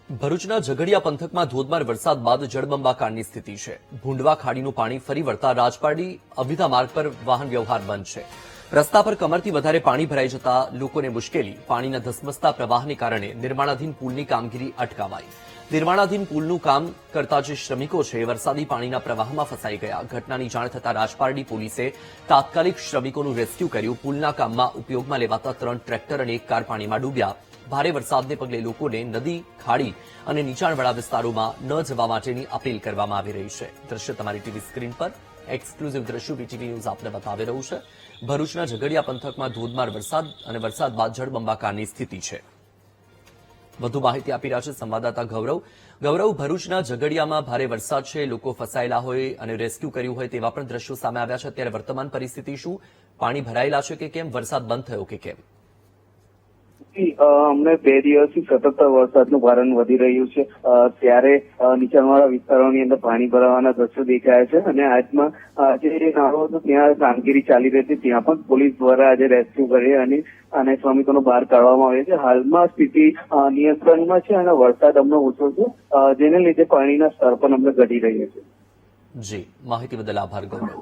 ભરૂચના ઝઘડિયા પંથકમાં ધોધમાર વરસાદ બાદ જળબંબાકારની સ્થિતિ છે. ભૂંડવા ખાડીનું પાણી ફરી વળતા રાજપારડી અવિધા માર્ગ પર વાહન વ્યવહાર બંધ છે. રસ્તા પર કમરથી વધારે પાણી ભરાઈ જતા લોકોને મુશ્કેલી. પાણીના ધસમસતા પ્રવાહને કારણે નિર્માણાધીન પુલની કામગીરી અટકાવાઈ. નિર્માણાધીન પુલનું કામ કરતા જે શ્રમિકો છે વરસાદી પાણીના પ્રવાહમાં ફસાઈ ગયા. ઘટનાની જાણ થતા રાજપારડી પોલીસે તાત્કાલિક શ્રમિકોનું રેસ્ક્યુ કર્યું. પુલના કામમાં ઉપયોગમાં લેવાતા 3 ટ્રેક્ટર અને 1 કાર પાણીમાં ડૂબ્યા. ભારે વરસાદને પગલે લોકોને નદી, ખાડી અને નીચાણવાળા વિસ્તારોમાં ન જવા માટેની અપીલ કરવામાં આવી રહી છે. દ્રશ્ય તમારી ટીવી સ્ક્રીન પર એક્સક્લુઝિવ દ્રશ્યો બીટીવી ન્યૂઝ આપને બતાવી રહ્યું છે. ભરૂચના ઝઘડિયા પંથકમાં ધોધમાર વરસાદ અને વરસાદ બાદ જળબંબાકારની સ્થિતિ છે. વધુ માહિતી આપી રહ્યા છે સંવાદદાતા ગૌરવ. ગૌરવ, ભરૂચના ઝઘડિયામાં ભારે વરસાદ છે, લોકો ફસાયેલા હોય અને રેસ્ક્યુ કર્યું હોય તેવા પણ દ્રશ્યો સામે આવ્યા છે. અત્યારે વર્તમાન પરિસ્થિતિ શું? પાણી ભરાયેલા છે કે કેમ? વરસાદ બંધ થયો કે કેમ? અમને 2 દિવસથી સતત વરસાદનું ભારણ વધી રહ્યું છે, ત્યારે નીચાણવાળા વિસ્તારોની અંદર પાણી ભરાવાના દ્રશ્યો દેખાય છે. અને આજમાં જે નાળો હતો ત્યાં કામગીરી ચાલી રહી હતી, ત્યાં પણ પોલીસ દ્વારા આજે રેસ્ક્યુ કરી અને શ્રમિકોને બહાર કાઢવામાં આવ્યા છે. હાલમાં સ્થિતિ નિયંત્રણમાં છે અને વરસાદ અમને ઓછો છે, જેને લીધે પાણીના સ્તર પણ અમને ઘટી રહ્યા છે. જી, માહિતી બદલ આભાર ગૌરવ.